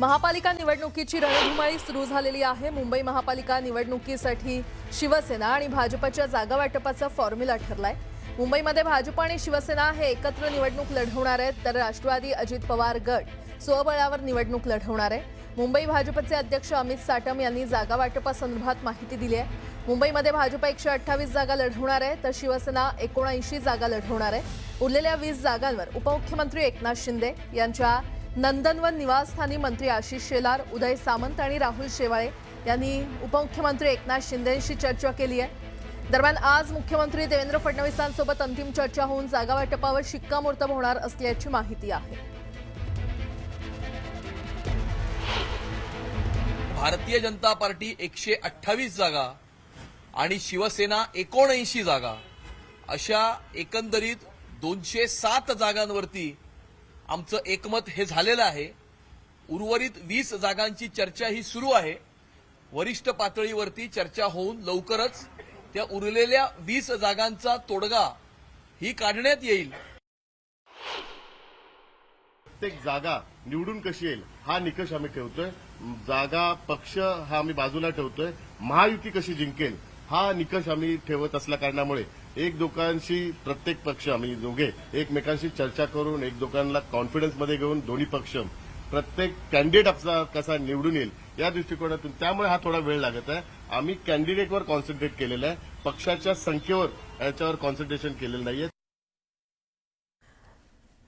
महापालिका निवडणुकीची रणधुमाळी सुरू झालेली आहे। मुंबई महापालिका निवडणुकीसाठी शिवसेना आणि भाजपच्या जागा वाटपाचा फॉर्म्युला ठरलाय। मुंबईमध्ये भाजप आणि शिवसेना हे एकत्र निवडणूक लढवणार आहेत, तर राष्ट्रवादी अजित पवार गट स्वबळावर निवडणूक लढवणार आहे। मुंबई भाजपचे अध्यक्ष अमित साटम यांनी जागा वाटपासंदर्भात माहिती दिली आहे। मुंबईमध्ये भाजप 128 जागा लढवणार आहे, तर शिवसेना 79 जागा लढवणार आहे। उरलेल्या 20 जागांवर उपमुख्यमंत्री एकनाथ शिंदे यांच्या नंदनवन निवासस्थानी मंत्री आशिष शेलार, उदय सामंत आणि राहुल शेवाळे यांनी उपमुख्यमंत्री एकनाथ शिंदेंशी चर्चा केली आहे। दरम्यान आज मुख्यमंत्री देवेंद्र फडणवीसांसोबत अंतिम चर्चा होऊन जागा वाटपावर शिक्कामोर्तब होणार असल्याची माहिती आहे। भारतीय जनता पार्टी 128 जागा आणि शिवसेना 79 जागा अशा एकंदरीत 207 जागांवरती आमचं एकमत हे झालेलं आहे। उर्वरित 20 जागांची चर्चा ही सुरू आहे। वरिष्ठ पातळीवरती चर्चा होऊन लवकरच त्या उरलेल्या 20 जागांचा तोडगा ही काढण्यात येईल। प्रत्येक जागा निवडून कशी येईल हा निकष आम्ही ठेवतोय। जागा पक्ष हा आम्ही बाजूला ठेवतोय। महायुती कशी जिंकेल हा निकष आम्ही ठेवत असल्या कारणामुळे एक दोघांशी प्रत्येक पक्ष आम्ही दोघे एकमेकांशी चर्चा करून एक दोघांना कॉन्फिडन्समध्ये घेऊन दोन्ही पक्ष प्रत्येक कॅन्डिडेट आपला कसा निवडून येईल या दृष्टिकोनातून त्यामुळे हा थोडा वेळ लागत आहे। आम्ही कॅन्डिडेटवर कॉन्सन्ट्रेट केलेलं आहे, पक्षाच्या संख्येवर याच्यावर कॉन्सन्ट्रेशन केलेलं नाहीये।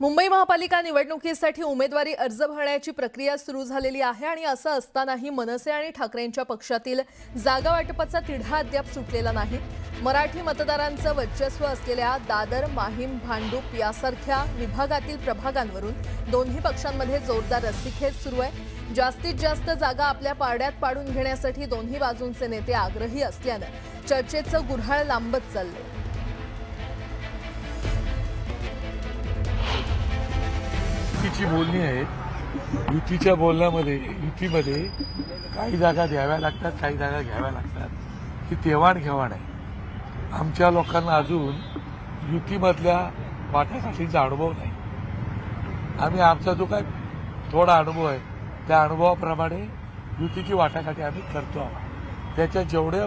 मुंबई महापालिका निवडणुकीसाठी उमेदवारी अर्ज भरण्याची प्रक्रिया सुरू झालेली आहे आणि असं असतानाही मनसे आणि ठाकरेंच्या पक्षातील जागा वाटपाचा तिढा अद्याप सुटलेला नाही। मराठी मतदारांचं वर्चस्व असलेल्या दादर, माहीम, भांडूप यासारख्या विभागातील प्रभागांवरून दोन्ही पक्षांमध्ये जोरदार रस्सीखेच सुरू आहे। जास्तीत जास्त जागा आपल्या पारड्यात पाडून घेण्यासाठी दोन्ही बाजूंचे नेते आग्रही असल्यानं चर्चेचं गुऱ्हाळ लांबत चाललंय। युतीची बोलणी आहेत। युतीच्या बोलण्यामध्ये युतीमध्ये काही जागा द्याव्या लागतात, काही जागा घ्याव्या लागतात। ही देवाणघेवाण आहे। आमच्या लोकांना अजून युतीमधल्या वाटाघाटींचा अनुभव नाही। आम्ही आमचा जो काय थोडा अनुभव आहे त्या अनुभवाप्रमाणे युतीची वाटाघाटी आम्ही करतो आहोत। त्याच्या जेवढ्या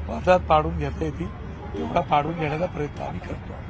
वादात पाडून घेता येतील तेवढा पाडून घेण्याचा प्रयत्न आम्ही करतो।